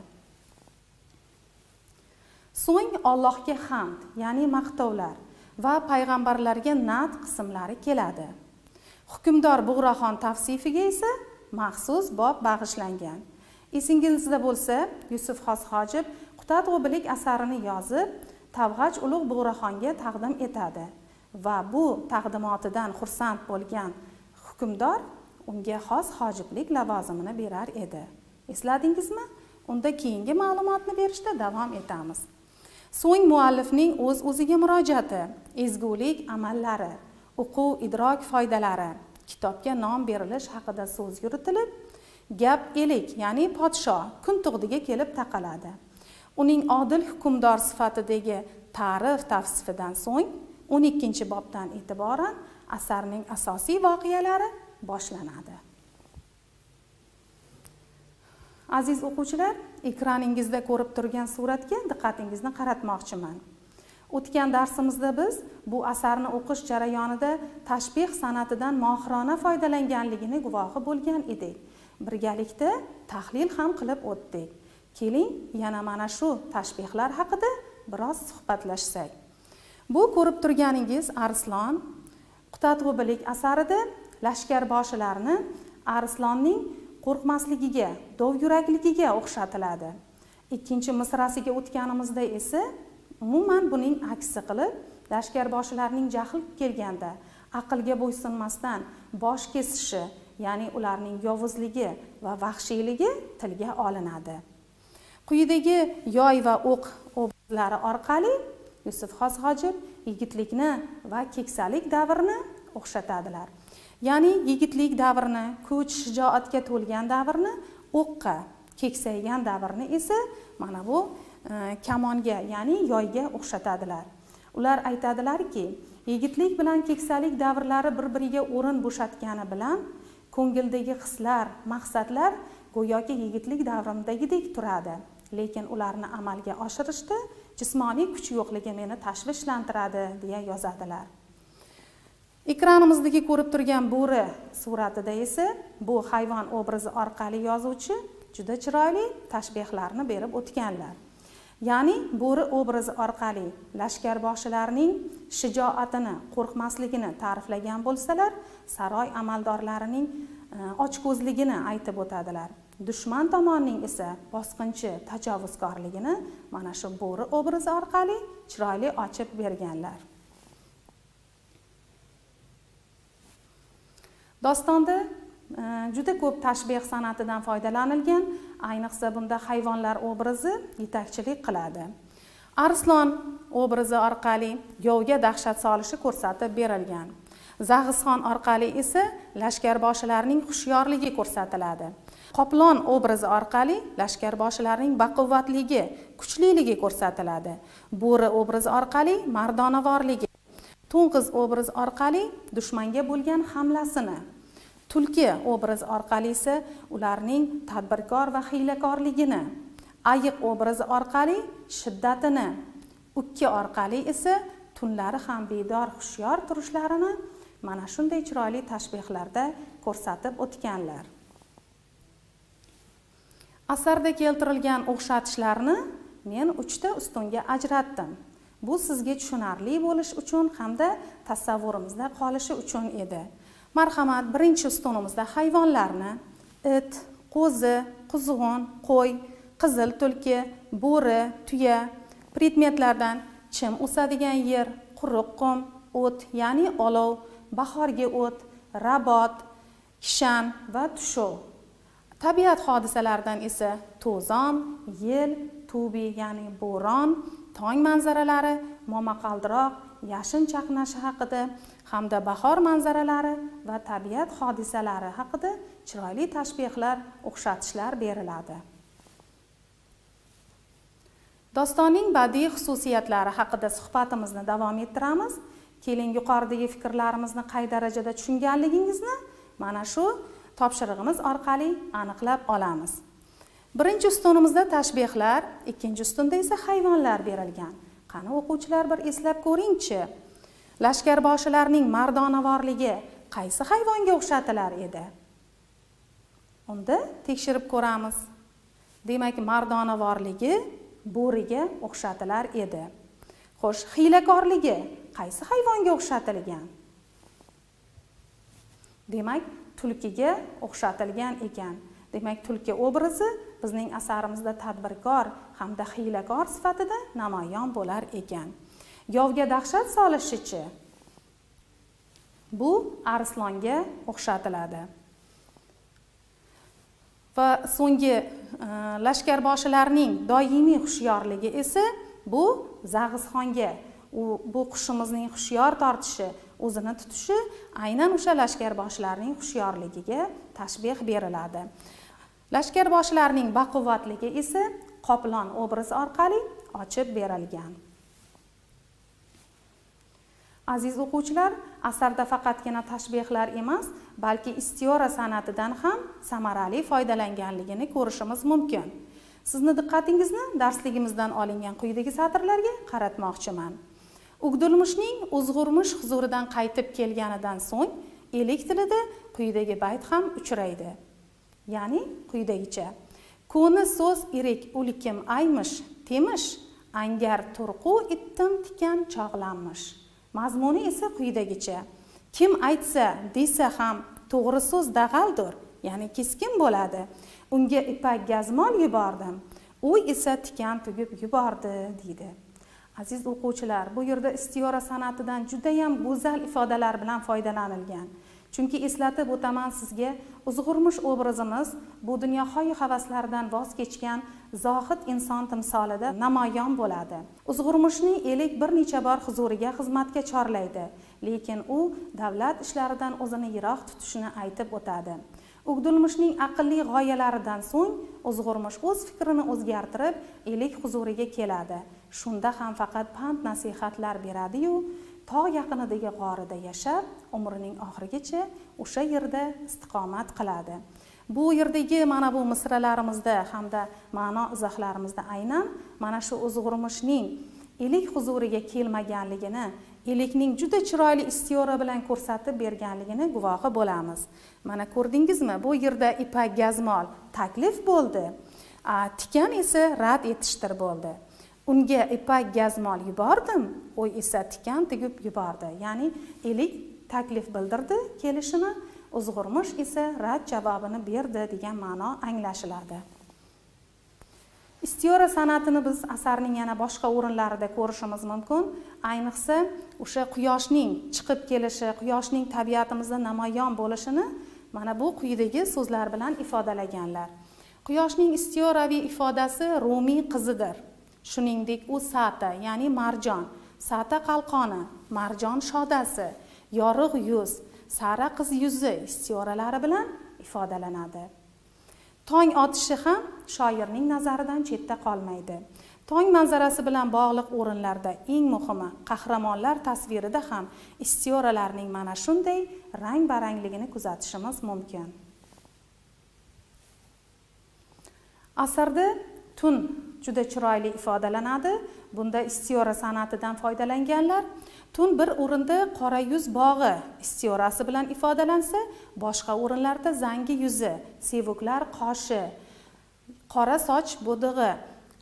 So'ng Allohga hamd, ya'ni maqtovlar va payg'ambarlarga na't qismlari keladi. Hukmdor Bug'roxon tavsifiga esa maxsus bob bag'ishlangan. Esingizda bo'lsa, Yusuf Xosxojib Qutatqubilik asarini yozib, Tavg'ach ulug' Bug'roxonga taqdim etadi va bu taqdimotidan xursand bo'lgan hukmdor unga xos hojiblik lavozimini berar edi. Esladingizmi? Unda keyingi ma'lumotni berishda davom etamiz. So'ng muallifning o'z-o'ziga murojaati, ezgulik amallari, o'quv idrok foydalari, kitobga nom berilish haqida so'z yuritilib, gap elik, ya'ni podsho kun tug'diga kelib taqaladi. Uning odil hukmdor sifatidagi ta'rif tavsifidan so'ng 12-bobdan e'tiboran asarning asosiy voqealari boshlanadi. Aziz o'quvchilar, ekraningizda ko'rib turgan suratga diqqatingizni qaratmoqchiman. O'tgan darsimizda biz bu asarni o'qish jarayonida tashbih san'atidan mohirona foydalanganligini guvohi bo'lgan edik. Birgalikda tahlil ham qilib o'tdik. Keling, yana mana shu tashbihlar haqida biroz suhbatlashsak. Bu ko'rib turganingiz arslon. Qutatqubilik asarida lashkarboshilarni arslonning qo'rqmasligiga, dovyurakligiga o'xshatiladi. Ikkinchi misrasiga o'tganimizda esa umuman buning aksi qilib, lashkarboshilarning jahl kelganda aqlga bo'ysunmasdan bosh kesishi, ya'ni ularning yovuzligi va vahshiyligi tilga olinadi. Quyidagi yoy va o'q obrazlari orqali Yusuf Xosxojib yigitlikni va keksalik davrini o'xshatadilar. Ya'ni yigitlik davrini, kuch, shijoatga to'lgan davrni o'qqa, keksaygan davrni esa mana bu kamonga, ya'ni yoyga o'xshatadilar. Ular aytadilarki, yigitlik bilan keksalik davrlari bir-biriga o'rin bo'shatgani bilan ko'ngildagi hislar, maqsadlar go'yoki yigitlik davrimidagidek turadi. Lekin ularni amalga oshirishda jismoniy kuch yo'qligi meni tashvishlantiradi deya yozadilar. Ekranimizdagi ko'rib turgan bo'ri suratida esa bu hayvon obrazi orqali yozuvchi juda chiroyli tashbihlarni berib o'tganlar. Ya'ni bo'ri obrazi orqali lashkarboshilarning shijoatini, qo'rqmasligini ta'riflagan bo'lsalar, saroy amaldorlarining ochko'zligini aytib o'tadilar. Dushman tomonining esa bosqinchi, tajovuzkorligini mana shu bo'ri obrazi orqali chiroyli ochib berganlar. Dostonda juda ko'p tashbih san'atidan foydalanilgan, ayniqsa bunda hayvonlar obrazi yetakchilik qiladi. Arslon obrazi orqali yovga dahshat solishi ko'rsatib berilgan. Zag'izxon orqali esa lashkarboshilarning xushyorligi ko'rsatiladi. Qoplon obrazi orqali lashkarboshilarning baquvvatligi, kuchliligi ko'rsatiladi. Bo'ri obrazi orqali mardonavorligi. To'ng'iz obrazi orqali dushmanga bo'lgan hamlasini. Tulki obrazi orqali esa ularning tadbirkor va hiylakorligini. Ayiq obrazi orqali shiddatini. Ukki orqali esa tunlari ham bedor hushyor turishlarini mana shunday chiroyli tashbihlarda ko'rsatib o'tganlar. Asarda keltirilgan o'xshatishlarni men 3 ta ustunga ajratdim. Bu sizga tushunarli bo'lish uchun hamda tasavvurimizda qolishi uchun edi. Marhamat, birinchi ustunimizda hayvonlarni it, qo'zi, quzg'un, qo'y, qizil tulki, bo'ri, tuya, predmetlardan chim o'sadigan yer, quruq qum, o't, ya'ni olov, bahorgi o't, rabot, kishan va tushuv. Tabiat hodisalaridan esa to'zon, yel, tubi, ya'ni bo'ron, tong manzaralari, momaqaldiroq, yashin chaqnashi haqida hamda bahor manzaralari va tabiat hodisalari haqida chiroyli tashbihlar, o'xshatishlar beriladi. Dostonning badiiy xususiyatlari haqida suhbatimizni davom ettiramiz. Keling, yuqoridagi fikrlarimizni qay darajada tushunganligingizni mana shu topshirig'imiz orqali aniqlab olamiz. Birinchi ustunimizda tashbihlar, ikkinchi ustunda esa hayvonlar berilgan. Qani o'quvchilar bir eslab ko'ringchi. Lashkarboshilarning mardonavorligi qaysi hayvonga o'xshatilar edi? Unda tekshirib ko'ramiz. Demak, mardonavorligi bo'riga o'xshatilar edi. Xo'sh, hiylakorligi qaysi hayvonga o'xshatilgan? Demak, tulkiga o'xshatilgan ekan. Demak, tulki obrazi bizning asarimizda tadbirkor hamda hiylakor sifatida namoyon bo'lar ekan. Yovga dahshat solishichi? Bu arslonga o'xshatiladi. Va so'nggi lashkarboshilarning doimiy hushyorligi esa bu zag'izxonga. Bu qushimizning hushyor tortishi, o'zini tutishi aynan o'sha lashkarboshilarning hushyorligiga tashbih beriladi. Lashkarboshilarning baquvvatligi esa qoplon obrazi orqali ochib berilgan. Aziz o'quvchilar, asarda faqatgina tashbihlar emas, balki istiora san'atidan ham samarali foydalanganligini ko'rishimiz mumkin. Sizni diqqatingizni darsligimizdan olingan quyidagi satrlarga qaratmoqchiman. Ugdulmushning o'zg'urmush huzuridan qaytib kelganidan so'ng elik tilida quyidagi bayt ham uchraydi. Ya'ni quyidagicha: Kuni so'z irik ulikim aymish, temish, angar turqu ittim tikan chog'lanmish. Mazmuni esa quyidagicha: Kim aytsa, desa ham to'g'ri so'z dag'aldir, ya'ni keskin bo'ladi. Unga ipak gazmol yubordim, u esa tikan tugib yubordi, deydi. Aziz o'quvchilar, bu yerda istiora san'atidan juda ham go'zal ifodalar bilan foydalanilgan. Chunki eslatib o'taman sizga, o'zg'urmush obrazimiz bu dunyo hoyu havaslaridan voz kechgan zohid inson timsolida namoyon bo'ladi. O'zg'urmushning elik bir necha bor huzuriga xizmatga chorlaydi, lekin u davlat ishlaridan o'zini yiroq tutishini aytib o'tadi. Ugdulmushning aqlli g'oyalaridan so'ng o'zg'urmush o'z fikrini o'zgartirib, elik huzuriga keladi. Shunda ham faqat pand nasihatlar beradi-yu, tog' yaqinidagi g'orida yashab, umrining oxirigacha o'sha yerda istiqomat qiladi. Bu yerdagi mana bu misralarimizda hamda ma'no izohlarimizda aynan mana shu o'zg'urmushning elik huzuriga kelmaganligini, elikning juda chiroyli istiora bilan ko'rsatib berganligini guvohi bo'lamiz. Mana ko'rdingizmi? Bu yerda ipak gazmol taklif bo'ldi, tikan esa rad etishtir bo'ldi. Unga ipak gazmol yubordim, u esa tikan tugib yubordi. Ya'ni elik taklif bildirdi kelishini, o'zg'urmush esa rad javobini berdi degan ma'no anglashiladi. Istiora san'atini biz asarning yana boshqa o'rinlarida ko'rishimiz mumkin. Ayniqsa o'sha quyoshning chiqib kelishi, quyoshning tabiatimizda namoyon bo'lishini mana bu quyidagi so'zlar bilan ifodalaganlar. Quyoshning istioraviy ifodasi rumiy qizidir. Shuningdek, u sata, ya'ni marjon, sata qalqoni, marjon shodasi, yorug' yuz, sara qiz yuzi istioralari bilan ifodalanadi. Tong otishi ham shoirning nazaridan chetda qolmaydi. Tong manzarasi bilan bog'liq o'rinlarda eng muhimi qahramonlar tasvirida ham istioralarning mana shunday rang-barangligini kuzatishimiz mumkin. Asarda tun juda chiroyli ifodalanadi. Bunda istiora san'atidan foydalanganlar. Tun bir o'rinda qora yuz bog'i istiorasi bilan ifodalansa, boshqa o'rinlarda zangi yuzi, sevuklar qoshi, qora soch bo'dig'i,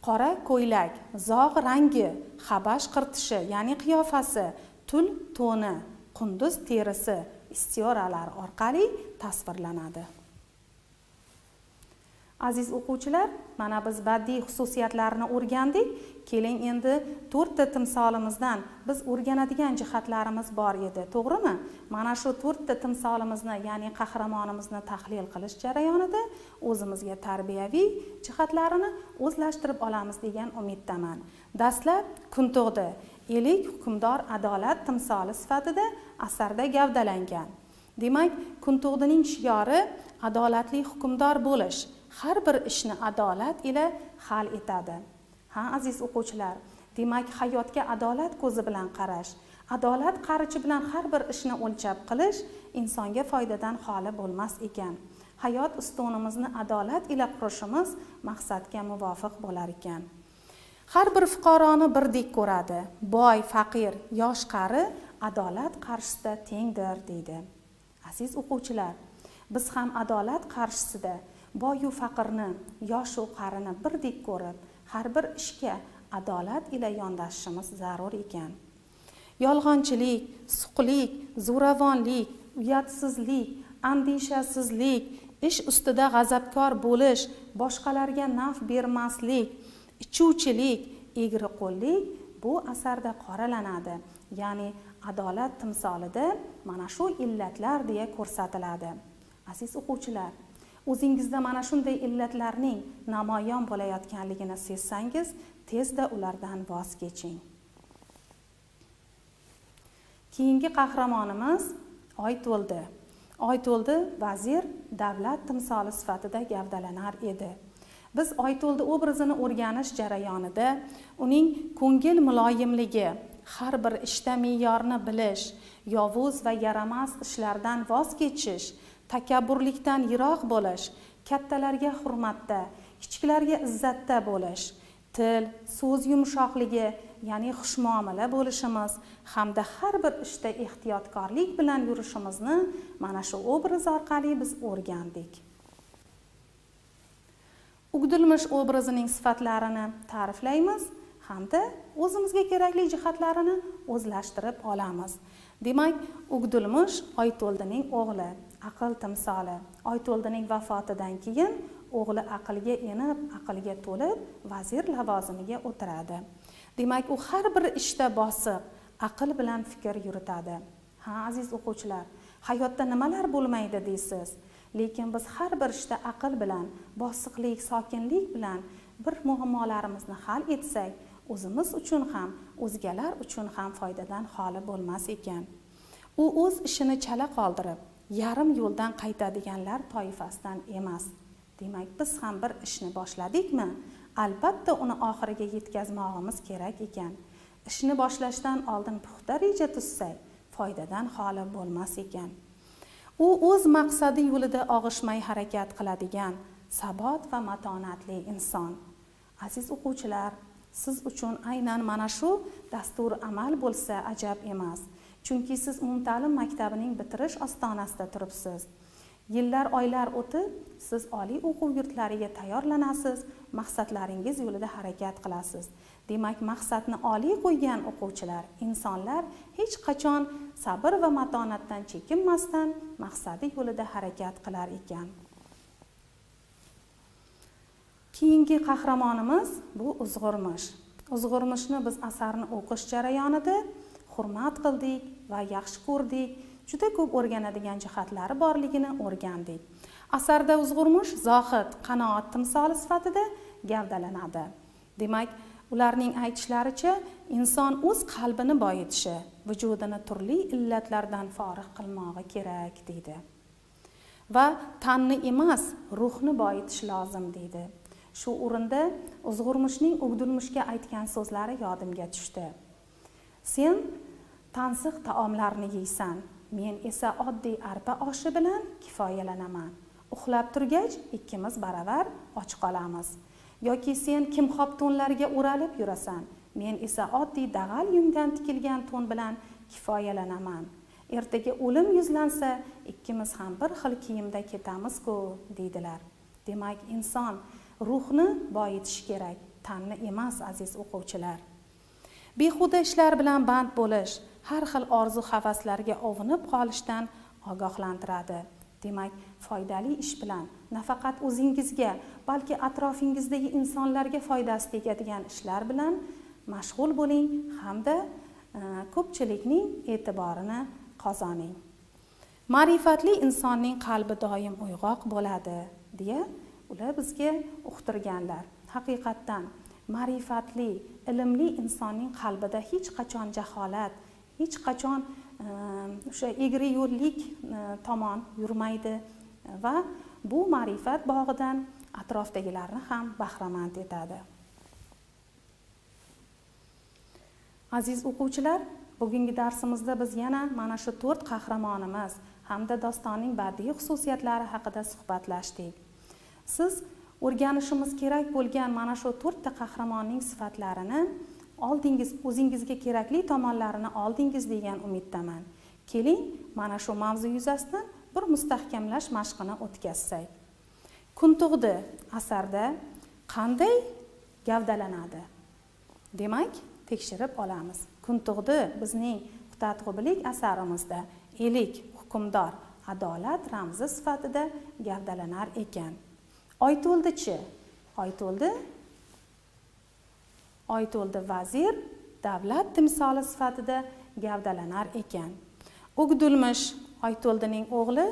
qora ko'ylak, zog' rangi, habash qirtishi, ya'ni qiyofasi, tul to'ni, qunduz terisi istioralar orqali tasvirlanadi. Aziz o'quvchilar, mana biz badiiy xususiyatlarini o'rgandik. Keling endi 4 ta timsolimizdan biz o'rganadigan jihatlarimiz bor edi, to'g'rimi? Mana shu 4 ta timsolimizni, ya'ni qahramonimizni tahlil qilish jarayonida o'zimizga tarbiyaviy jihatlarini o'zlashtirib olamiz degan umiddaman. Dastlab kun tug'di. Elik hukmdor adolat timsoli sifatida asarda gavdalangan. Demak, kun tug'dining shiori adolatli hukmdor bo'lish. Har bir ishni adolat ila hal etadi. Ha, aziz o'quvchilar, demak hayotga adolat ko'zi bilan qarash, adolat qarichi bilan har bir ishni o'lchab qilish insonga foydadan xoli bo'lmas ekan. Hayot ustunimizni adolat ila qurishimiz maqsadga muvofiq bo'lar ekan. Har bir fuqaroni birdek ko'radi. Boy, faqir, yosh, qari adolat qarshisida tengdir deydi. Aziz o'quvchilar, biz ham adolat qarshisida boyu faqirni, yoshu qarini birdek ko'rib, har bir ishga adolat ila yondashishimiz zarur ekan. Yolg'onchilik, suqlik, zo'ravonlik, uyatsizlik, andishasizlik, ish ustida g'azabkor bo'lish, boshqalarga naf bermaslik, ichuvchilik, egri qo'llik bu asarda qoralanadi. Ya'ni adolat timsolida mana shu illatlar deya ko'rsatiladi. Aziz o'quvchilar, o'zingizda mana shunday illatlarning namoyon bo'layotganligini sezsangiz, tezda ulardan voz keching. Keyingi qahramonimiz Oyto'ldi. Oyto'ldi vazir davlat timsoli sifatida gavdalanar edi. Biz Oyto'ldi obrazini o'rganish jarayonida uning ko'ngil muloyimligi, har bir ishda me'yorni bilish, yovuz va yaramas ishlardan voz kechish, takabburlikdan yiroq bo'lish, kattalarga hurmatda, kichiklarga izzatda bo'lish, til, so'z yumshoqligi, ya'ni xushmuomala bo'lishimiz hamda har bir ishda ehtiyotkorlik bilan yurishimizni mana shu obraz orqali biz o'rgandik. Ugdilmish obrazining sifatlarini ta'riflaymiz hamda o'zimizga kerakli jihatlarini o'zlashtirib olamiz. Demak, Ugdilmish Oyto'ldining o'g'li, aql timsoli. Oyto'ldining vafotidan keyin o'g'li aqlga enib, aqlga to'lib, vazir lavozimiga o'tiradi. Demak, u har bir ishda bosiq, aql bilan fikr yuritadi. Ha, aziz o'quvchilar, hayotda nimalar bo'lmaydi deysiz? Lekin biz har bir ishda aql bilan, bosiqlik, sokinlik bilan bir muammolarimizni hal etsak, o'zimiz uchun ham, o'zgalar uchun ham foydadan xoli bo'lmas ekan. U o'z ishini chala qoldirib, yarim yo'ldan qaytadiganlar toifasidan emas. Demak, biz ham bir ishni boshladikmi, albatta uni oxiriga yetkazmoqimiz kerak ekan. Ishni boshlashdan oldin puxta reja tuzsak, foydadan xoli bo'lmas ekan. U o'z maqsadi yo'lida og'ishmay harakat qiladigan, sabot va matonatli inson. Aziz o'quvchilar, siz uchun aynan mana shu dastur amal bo'lsa ajab emas. Chunki siz umumta'lim maktabining bitirish ostonasida turibsiz. Yillar, oylar o'tib, siz oliy o'quv yurtlariga tayyorlanasiz, maqsadlaringiz yo'lida harakat qilasiz. Demak, maqsadni oliy qo'ygan o'quvchilar, insonlar hech qachon sabr va matonatdan chekinmasdan maqsadi yo'lida harakat qilar ekan. Keyingi qahramonimiz bu Uzg'urmish. Uzg'urmishni biz asarni o'qish jarayonida hurmat qildik va yaxshi ko'rdik. Juda ko'p o'rganadigan jihatlari borligini o'rgandik. Asarda Uzg'urmish zohid, qanoat timsoli sifatida gavdalanadi. Demak, ularning aytishlaricha, inson o'z qalbini boyitishi, vujudini turli illatlardan forig' qilmog'i kerak deydi. Va tanni emas, ruhni boyitish lozim deydi. Shu o'rinda Uzg'urmishning Ugdilmishga aytgan so'zlari yodimga tushdi. Sen tansiq taomlarni yeysan, men esa oddiy arpa oshi bilan kifoyalanaman. Uxlab turgach, ikkimiz baravar och qolamiz. yoki sen kimxob to'nlarga o'ralib yurasan, men esa oddiy dag'al yungdan tikilgan to'n bilan kifoyalanaman. Ertaga o'lim yuzlansa, ikkimiz ham bir xil kiyimda ketamiz-ku, deydilar. Demak, inson ruhni boyitish kerak, tanni emas, aziz o'quvchilar. Behuda ishlar bilan band bo'lish har xil orzu-havaslarga ovinib qolishdan ogohlantiradi. Demak, foydali ish bilan nafaqat o'zingizga, balki atrofingizdagi insonlarga foydasi tegadigan ishlar bilan mashg'ul bo'ling hamda ko'pchilikning e'tiborini qozoning. Ma'rifatli insonning qalbi doim uyg'oq bo'ladi, deya ular bizga uqtirganlar. Haqiqatdan ma'rifatli, ilmli insonning qalbida hech qachon jaholat, hech qachon o'sha egri yo'llik tomon yurmaydi va bu ma'rifat bog'idan atrofdagilarni ham bahramand etadi. Aziz o'quvchilar, bugungi darsimizda biz yana mana shu 4 qahramonimiz hamda dostonning badiiy xususiyatlari haqida suhbatlashdik. Siz o'rganishimiz kerak bo'lgan mana shu 4 ta qahramonning sifatlarini oldingiz, o'zingizga kerakli tomonlarini oldingiz degan umiddaman. Keling, mana shu mavzu yuzasidan bir mustahkamlash mashqini o'tkazsak. Kun tug'di asarda qanday gavdalanadi? Demak, tekshirib olamiz. Kun tug'di bizning Qutadg'ubilik asarimizda elik, hukmdor, adolat ramzi sifatida gavdalanar ekan. Oyto'ldi-chi? Oyto'ldi vazir, davlat timsoli sifatida gavdalanar ekan. O'gdulmish Oyto'ldining o'g'li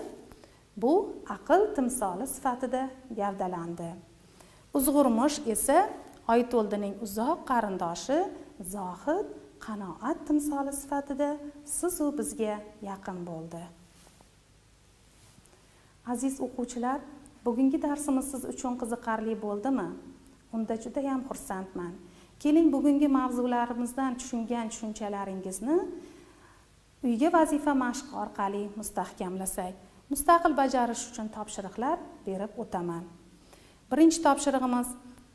bu aql timsoli sifatida gavdalandi. Uzg'urmish esa Oyto'ldining uzoq qarindoshi, zohid, qanoat timsoli sifatida siz-u bizga yaqin bo'ldi. Aziz o'quvchilar, bugungi darsimiz siz uchun qiziqarli bo'ldimi? Unda juda ham xursandman. Keling, bugungi mavzularimizdan tushungan tushunchalaringizni uyga vazifa mashqi orqali mustahkamlasak. Mustaqil bajarish uchun topshiriqlar berib o'taman. Birinchi topshirig'imiz: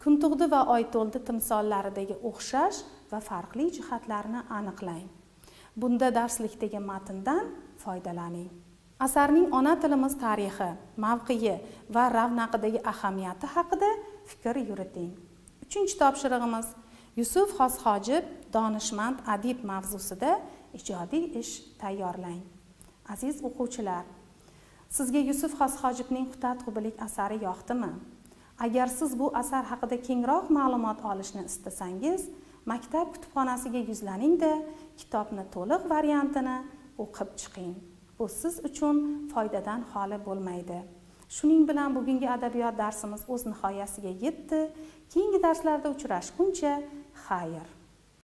kun tug'di va oyto'ldi timsollaridagi o'xshash va farqli jihatlarni aniqlang. Bunda darslikdagi matndan foydalaning. Asarning ona tilimiz tarixi, mavqei va ravnaqidagi ahamiyati haqida fikr yuriting. Uchinchi topshirig'imiz: Yusuf Xosxojib donishmand adib mavzusida ijodiy ish tayyorlang. Aziz o'quvchilar, sizga Yusuf Xosxojibning Qutadg'ubilik asari yoqdimi? Agar siz bu asar haqida kengroq ma'lumot olishni istasangiz, maktab kutubxonasiga yuzlaning-da, kitobni to'liq variantini o'qib chiqing. Bu siz uchun foydadan xoli bo'lmaydi. Shuning bilan bugungi adabiyot darsimiz o'z nihoyasiga yetdi. Keyingi darslarda uchrashguncha xayr.